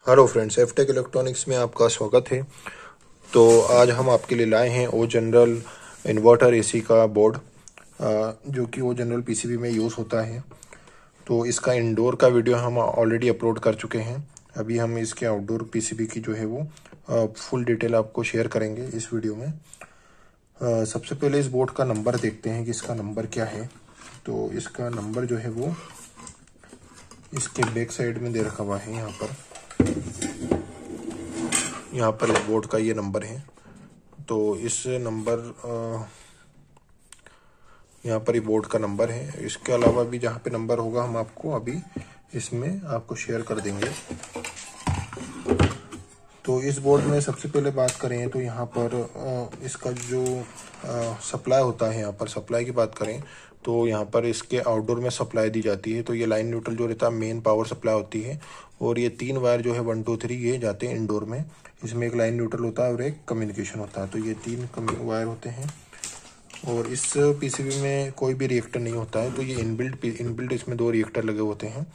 Hello friends, एफटेक electronics में आपका स्वागत है। तो आज हम आपके लिए लाए हैं ओ जनरल इन्वर्टर एसी का बोर्ड, जो कि ओ जनरल पीसीबी में यूज़ होता है। तो इसका इंडोर का वीडियो हम ऑलरेडी अपलोड कर चुके हैं। अभी हम इसके आउटडोर पीसीबी की जो है वो फुल डिटेल आपको शेयर करेंगे इस वीडियो में। सबसे पहले इस बोर्ड का नंबर देखते हैं कि इसका नंबर क्या है। तो इसका नंबर जो है वो इसके बैक साइड में दे रखा हुआ है। यहाँ पर इस बोर्ड का ये नंबर है। तो इस नंबर यहाँ पर ये बोर्ड का नंबर है। इसके अलावा भी जहाँ पे नंबर होगा हम आपको अभी इसमें आपको शेयर कर देंगे। तो इस बोर्ड में सबसे पहले बात करें तो यहाँ पर इसका जो सप्लाई होता है, यहाँ पर सप्लाई की बात करें तो यहाँ पर इसके आउटडोर में सप्लाई दी जाती है। तो ये लाइन न्यूट्रल जो रहता है मेन पावर सप्लाई होती है, और ये 3 वायर जो है 1 2 3 ये जाते हैं इंडोर में। इसमें एक लाइन न्यूट्रल होता है और एक कम्युनिकेशन होता है। तो ये 3 वायर होते हैं, और इस पीसीबी में कोई भी रिएक्टर नहीं होता है। तो ये इनबिल्ट इसमें 2 रिएक्टर लगे होते हैं।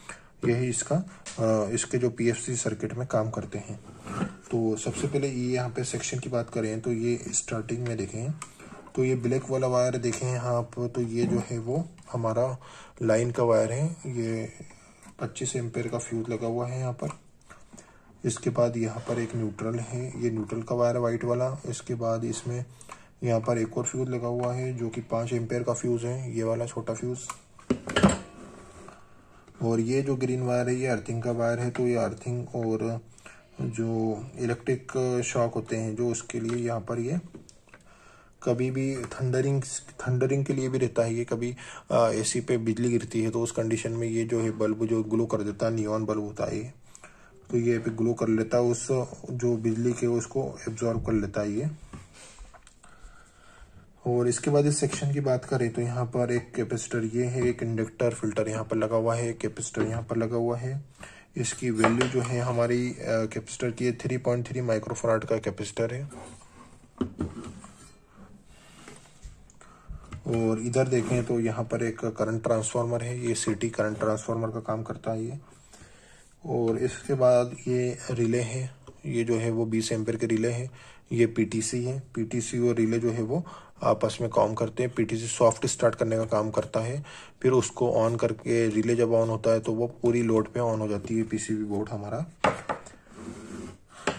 यही इसके जो पीएफसी सर्किट में काम करते हैं। तो सबसे पहले ये यहाँ पे सेक्शन की बात करें तो ये स्टार्टिंग में देखें तो ये ब्लैक वाला वायर देखें यहाँ पर, तो ये जो है वो हमारा लाइन का वायर है। ये 25 एम्पेयर का फ्यूज लगा हुआ है यहाँ पर। इसके बाद यहाँ पर एक न्यूट्रल है, ये न्यूट्रल का वायर है वाइट वाला। इसके बाद इसमें यहाँ पर एक और फ्यूज लगा हुआ है जो कि 5 एम्पेयर का फ्यूज है, ये वाला छोटा फ्यूज। और ये जो ग्रीन वायर है ये अर्थिंग का वायर है। तो ये अर्थिंग और जो इलेक्ट्रिक शॉक होते हैं जो उसके लिए यहाँ पर ये कभी भी थंडरिंग के लिए भी रहता है। ये कभी एसी पे बिजली गिरती है तो उस कंडीशन में ये जो है बल्ब जो ग्लो कर देता है, नियॉन बल्ब होता है ये, तो ये पे ग्लो कर लेता है, उस जो बिजली के उसको एब्जॉर्ब कर लेता है ये। और इसके बाद इस सेक्शन की बात करें तो यहाँ पर एक कैपेसिटर ये है, एक इंडक्टर फिल्टर यहाँ पर लगा हुआ है, एक कैपेसिटर यहाँ पर लगा हुआ है। इसकी वैल्यू जो है हमारी कैपेसिटर की 3.3 माइक्रोफराड का कैपेसिटर है। और इधर देखें तो यहाँ पर एक करंट ट्रांसफार्मर है, ये सिटी करंट ट्रांसफार्मर का काम करता है ये। और इसके बाद ये रिले है, ये जो है वो 20 एम्पेयर के रिले है। ये पीटीसी है, पीटीसी और रिले जो है वो आपस में काम करते हैं। पीटीसी सॉफ्ट स्टार्ट करने का काम करता है, फिर उसको ऑन करके रिले जब ऑन होता है तो वो पूरी लोड पे ऑन हो जाती है पीसीबी बोर्ड हमारा।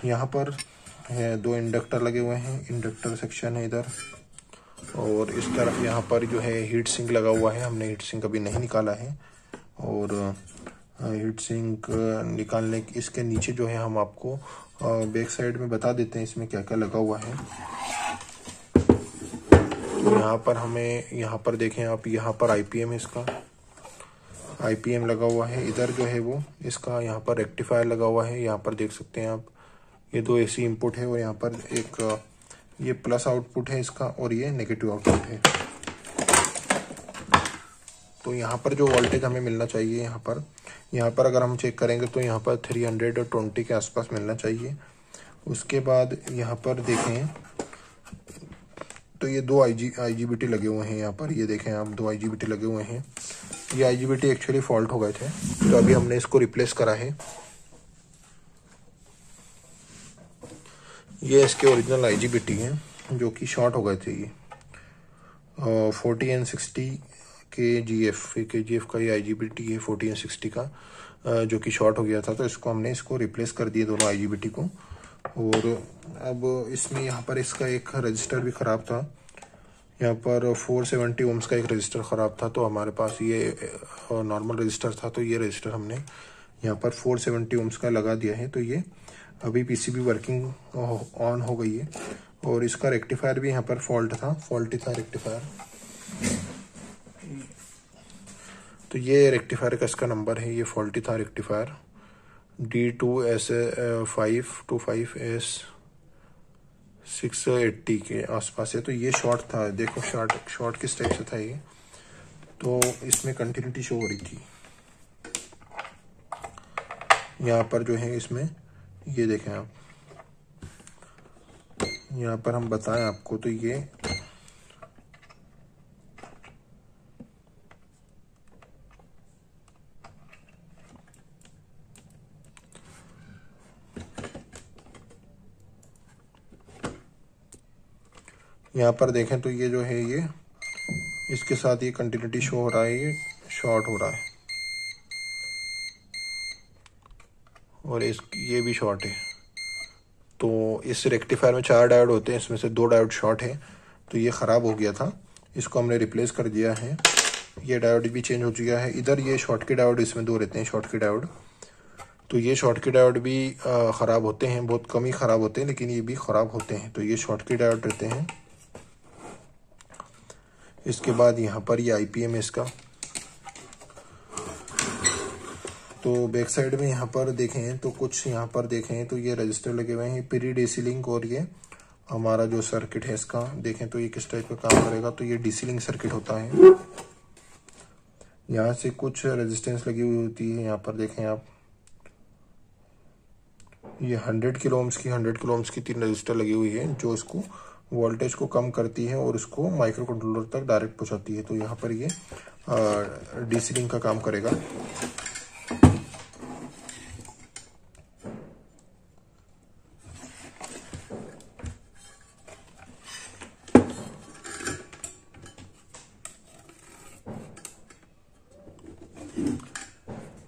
यहाँ पर है 2 इंडक्टर लगे हुए हैं, इंडक्टर सेक्शन है इधर। और इस तरफ यहाँ पर जो है हीट सिंक लगा हुआ है, हमने हीट सिंक अभी नहीं निकाला है। और हीट सिंक निकालने इसके नीचे जो है हम आपको बैक साइड में बता देते हैं इसमें क्या क्या लगा हुआ है। तो यहाँ पर देखें आप, यहाँ पर आईपीएम है, इसका आईपीएम लगा हुआ है। इधर जो है वो इसका यहाँ पर रेक्टिफायर लगा हुआ है, यहाँ पर देख सकते हैं आप। ये 2 एसी इनपुट है और यहाँ पर एक ये प्लस आउटपुट है इसका, और ये नेगेटिव आउटपुट है। तो यहाँ पर जो वोल्टेज हमें मिलना चाहिए यहाँ पर अगर हम चेक करेंगे तो यहाँ पर 320 के आसपास मिलना चाहिए। उसके बाद यहाँ पर देखें तो ये 2 आईजीबीटी लगे हुए हैं यहाँ पर, ये देखें आप 2 आईजीबीटी लगे हुए हैं। ये आईजीबीटी एक्चुअली फॉल्ट हो गए थे, तो अभी हमने इसको रिप्लेस करा है। ये इसके ओरिजिनल आईजीबीटी हैं जो कि शॉर्ट हो गए थे। ये 40N60 KGF का ये आईजीबीटी है, 40N60 का, जो कि शॉर्ट हो गया था। तो इसको रिप्लेस कर दिए दोनों आईजीबीटी को। और अब इसमें यहाँ पर इसका एक रजिस्टर भी ख़राब था, यहाँ पर 470 ओम्स का एक रजिस्टर ख़राब था। तो हमारे पास ये नॉर्मल रजिस्टर था, तो ये रजिस्टर हमने यहाँ पर 470 ओम्स का लगा दिया है। तो ये अभी पीसीबी वर्किंग ऑन हो गई है। और इसका रेक्टिफायर भी यहाँ पर फॉल्टी था रेक्टिफायर। तो ये रेक्टिफायर का इसका नंबर है, ये फॉल्टी था रेक्टिफायर D2S525S680 के आसपास है। तो ये शॉर्ट था, देखो शॉर्ट किस टाइप से था ये। तो इसमें कंटिन्यूटी शो हो रही थी यहाँ पर जो है इसमें, ये देखें आप, यहाँ पर हम बताएं आपको तो ये यहाँ पर देखें तो ये जो है ये इसके साथ ये कंटिन्यूटी शो हो रहा है, ये शॉर्ट हो रहा है और ये भी शॉर्ट है। तो इस रेक्टिफायर में 4 डायोड होते हैं, इसमें से 2 डायोड शॉर्ट है, तो ये ख़राब हो गया था, इसको हमने रिप्लेस कर दिया है। ये डायोड भी चेंज हो चुका है। इधर ये शॉर्ट के डायोड इसमें 2 रहते हैं, शॉर्ट के डायोड, तो ये शॉर्ट के डायोड भी ख़राब होते हैं, बहुत कम ही ख़राब होते हैं, लेकिन ये भी ख़राब होते हैं। तो ये शॉर्ट के डायोड रहते हैं। इसके बाद यहाँ पर ये IPM है इसका। तो बैक साइड में यहाँ पर देखें तो कुछ यहाँ पर देखें तो ये रजिस्टर लगे हुए हैं, प्री DC लिंक, और ये हमारा जो सर्किट है इसका देखें तो ये किस टाइप का काम करेगा। तो ये DC लिंक सर्किट होता है। यहाँ से कुछ रेजिस्टेंस लगी हुई होती है, यहाँ पर देखें आप, ये 100 किलो ओम्स की 3 रजिस्टर लगी हुई है, जो इसको वोल्टेज को कम करती है और इसको माइक्रो कंट्रोलर तक डायरेक्ट पहुँचाती है। तो यहाँ पर ये DC लिंक का काम करेगा।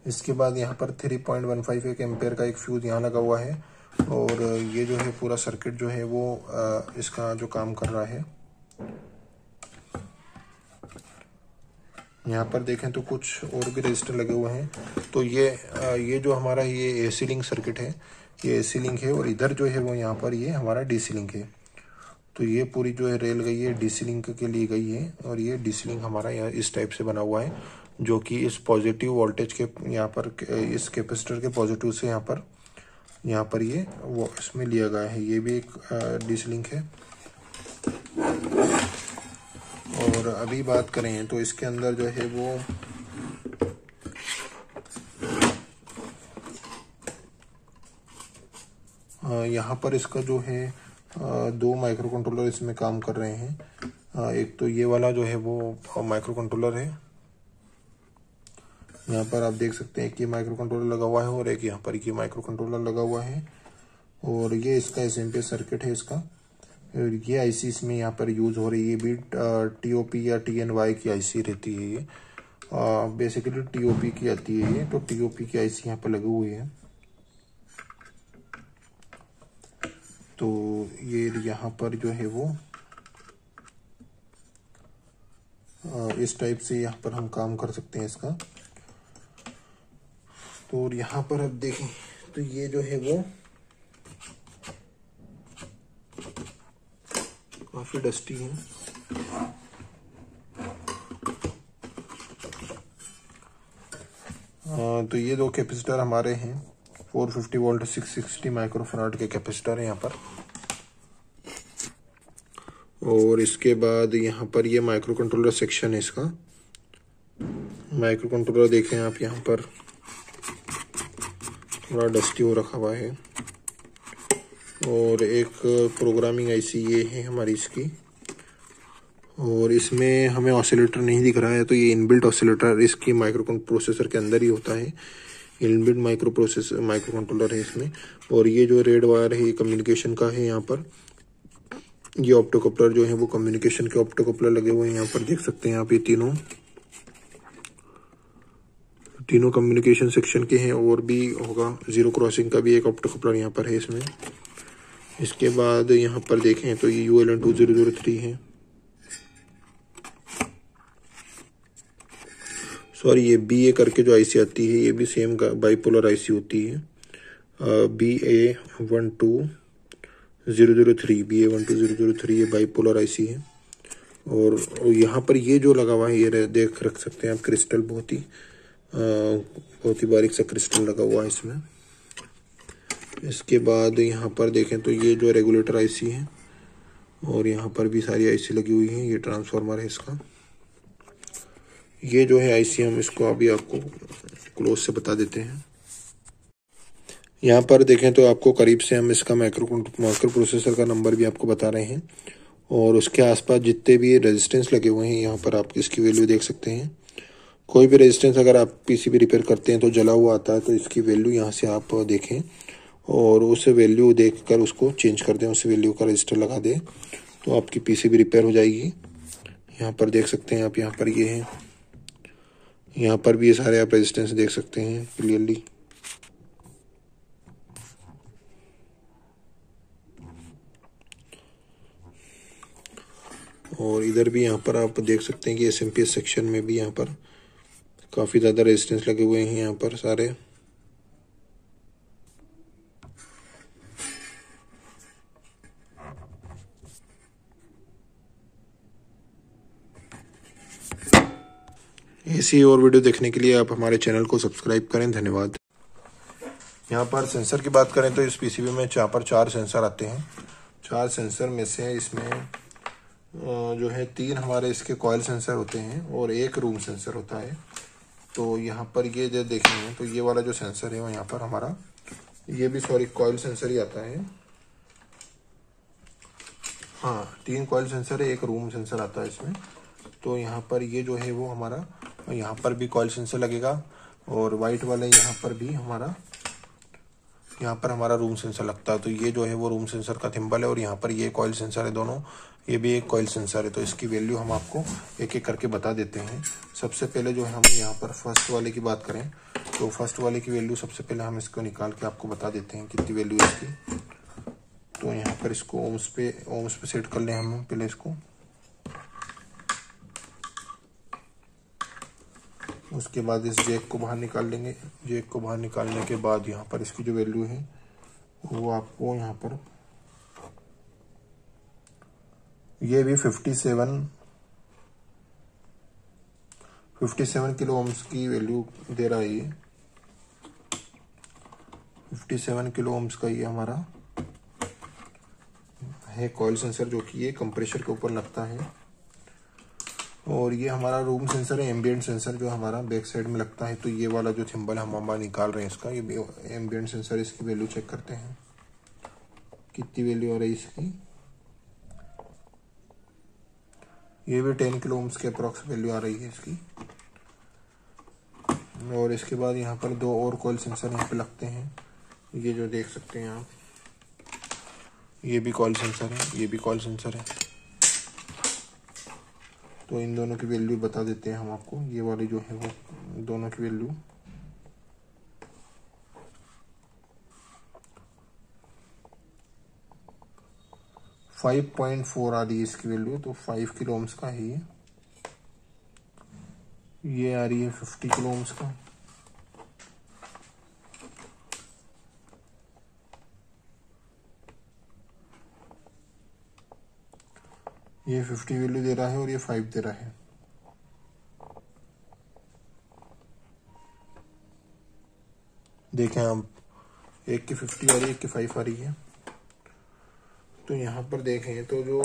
इसके बाद यहाँ पर 3.15 एम्पेयर का एक फ्यूज यहाँ लगा हुआ है, और ये जो है पूरा सर्किट जो है वो इसका जो काम कर रहा है। यहाँ पर देखें तो कुछ और भी रजिस्टर लगे हुए हैं। तो ये जो हमारा ये AC लिंक सर्किट है, ये AC लिंक है, और इधर जो है वो यहाँ पर ये हमारा DC लिंक है। तो ये पूरी जो है रेल गई है DC लिंक के लिए गई है, और ये DC लिंक हमारा यहाँ इस टाइप से बना हुआ है, जो कि इस पॉजिटिव वोल्टेज के यहाँ पर इस कैपेसिटर के पॉजिटिव से यहाँ पर ये वो इसमें लिया गया है। ये भी एक DC लिंक है। और अभी बात करें तो इसके अंदर जो है वो यहाँ पर इसका जो है 2 माइक्रो कंट्रोलर इसमें काम कर रहे हैं। एक तो ये वाला जो है वो माइक्रो कंट्रोलर है, यहाँ पर आप देख सकते हैं, एक ये माइक्रो कंट्रोलर लगा हुआ है और एक यहाँ पर ये माइक्रो कंट्रोलर लगा हुआ है, और ये इसका SMP सर्किट है इसका। और ये IC इसमें यहाँ पर यूज हो रही है, भी TOP या TNY की IC रहती है। ये बेसिकली TOP की आती है ये, तो TOP की IC यहाँ पर लगी हुई है। तो ये यहाँ पर जो है वो इस टाइप से यहाँ पर हम काम कर सकते हैं इसका। तो यहाँ पर अब देखें तो ये जो है वो काफी डस्टी है। तो ये 2 कैपेसिटर हमारे हैं, 450 वोल्ट 660 माइक्रोफैराड के कैपेसिटर है यहाँ पर। और इसके बाद यहाँ पर ये माइक्रो कंट्रोलर सेक्शन है इसका। माइक्रो कंट्रोलर देखें आप, यहाँ पर थोड़ा डस्टी हो रखा हुआ है। और एक प्रोग्रामिंग IC ये है हमारी इसकी, और इसमें हमें ऑसिलेटर नहीं दिख रहा है, तो ये इनबिल्ट ऑसिलेटर इसकी माइक्रो प्रोसेसर के अंदर ही होता है। इनबिल्ट माइक्रो कंट्रोलर है इसमें। और ये जो रेड वायर है ये कम्युनिकेशन का है। यहाँ पर ये ऑप्टोकपलर जो है वो कम्युनिकेशन के ऑप्टोकपलर लगे हुए हैं, यहाँ पर देख सकते हैं आप। ये तीनों कम्युनिकेशन सेक्शन के हैं, और भी होगा, जीरो क्रॉसिंग का भी एक ऑप्टोकपलर यहाँ पर है इसमें। इसके बाद यहाँ पर देखें तो ये ULN 2003 है, सॉरी ये BA करके जो IC आती है ये भी सेम बाइपोलर IC होती है। BA12003 ये बाइपोलर IC है। और यहाँ पर ये जो लगा हुआ है ये देख रख सकते हैं आप, क्रिस्टल बहुत ही बारीक सा क्रिस्टल लगा हुआ है इसमें। इसके बाद यहाँ पर देखें तो ये जो रेगुलेटर IC है, और यहाँ पर भी सारी IC लगी हुई है। ये ट्रांसफार्मर है इसका। ये जो है IC हम इसको अभी आपको क्लोज से बता देते हैं। यहाँ पर देखें तो आपको करीब से हम इसका माइक्रो प्रोसेसर का नंबर भी आपको बता रहे हैं, और उसके आसपास जितने भी रेजिस्टेंस लगे हुए हैं यहाँ पर आप इसकी वैल्यू देख सकते हैं। कोई भी रेजिस्टेंस अगर आप PCB रिपेयर करते हैं तो जला हुआ आता है, तो इसकी वैल्यू यहाँ से आप देखें और उस वैल्यू देखकर उसको चेंज कर दें, उस वैल्यू का रजिस्टर लगा दें। तो आपकी पीसीबी रिपेयर हो जाएगी। यहाँ पर देख सकते हैं आप, यहाँ पर ये है, यहाँ पर भी ये सारे आप रेजिस्टेंस देख सकते हैं क्लियरली। और इधर भी यहाँ पर आप देख सकते हैं कि एसएमपीएस सेक्शन में भी यहाँ पर काफ़ी ज़्यादा रेजिस्टेंस लगे हुए हैं यहाँ पर सारे। ऐसी और वीडियो देखने के लिए आप हमारे चैनल को सब्सक्राइब करें। धन्यवाद। यहाँ पर सेंसर की बात करें तो इस पीसीबी में यहाँ पर 4 सेंसर आते हैं। 4 सेंसर में से इसमें जो है 3 हमारे इसके कॉइल सेंसर होते हैं और 1 रूम सेंसर होता है। तो यहाँ पर ये जो देखेंगे तो ये वाला जो सेंसर है वो यहाँ पर हमारा, ये भी सॉरी कॉइल सेंसर ही आता है। हाँ, 3 कॉइल सेंसर है, 1 रूम सेंसर आता है इसमें। तो यहाँ पर ये जो है वो हमारा, यहाँ पर भी कॉइल सेंसर लगेगा और वाइट वाले यहाँ पर भी हमारा, यहाँ पर हमारा रूम सेंसर लगता है। तो ये जो है वो रूम सेंसर का थिम्बल है और यहाँ पर ये कॉइल सेंसर है दोनों, ये भी एक कॉइल सेंसर है। तो इसकी वैल्यू हम आपको एक एक करके बता देते हैं। सबसे पहले जो है हम यहाँ पर फर्स्ट वाले की बात करें तो फर्स्ट वाले की वैल्यू सबसे पहले हम इसको निकाल के आपको बता देते हैं कितनी वैल्यू है इसकी। तो यहाँ पर इसको ओम्स पे सेट कर लें हम पहले इसको। उसके बाद इस जैक को बाहर निकाल लेंगे। जैक को बाहर निकालने के बाद यहाँ पर इसकी जो वैल्यू है वो आपको यहाँ पर, ये भी 57 किलो ओम्स की वैल्यू दे रहा है। ये 57 किलो ओम्स का ये हमारा है कॉइल सेंसर, जो कि ये कंप्रेसर के ऊपर लगता है। और ये हमारा रूम सेंसर है, एम्बिएंट सेंसर, जो हमारा बैक साइड में लगता है। तो ये वाला जो थिम्बल हम हमारा निकाल रहे हैं इसका, ये एम्बिएंट सेंसर, इसकी वैल्यू चेक करते हैं कितनी वैल्यू आ रही है इसकी। ये भी 10 किलो ओम्स के अप्रॉक्स वैल्यू आ रही है इसकी। और इसके बाद यहाँ पर 2 और कॉइल सेंसर यहाँ पे लगते हैं, ये जो देख सकते हैं आप, ये भी कॉइल सेंसर है, ये भी कॉइल सेंसर है। तो इन दोनों की वैल्यू बता देते हैं हम आपको। ये वाली जो है वो दोनों की वैल्यू 5.4 आ रही है इसकी वैल्यू। तो 5 किलो ओम्स का है ये आ रही है 50 किलो ओम्स का। ये 50 वैल्यू दे रहा है और ये 5 दे रहा है। देखें आप, एक की 50 आ रही है, एक की 5 आ रही है। तो यहाँ पर देखें तो जो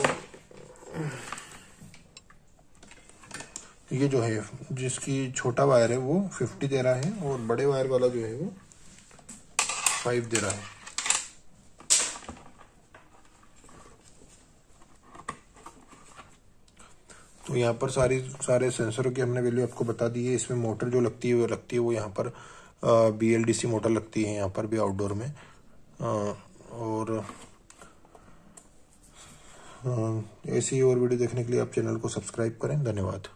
ये जो है जिसकी छोटा वायर है वो 50 दे रहा है और बड़े वायर वाला जो है वो 5 दे रहा है। तो यहाँ पर सारे सेंसरों की हमने वैल्यू आपको बता दी है। इसमें मोटर जो लगती है वो यहाँ पर BLDC मोटर लगती है यहाँ पर भी आउटडोर में। और ऐसी और वीडियो देखने के लिए आप चैनल को सब्सक्राइब करें। धन्यवाद।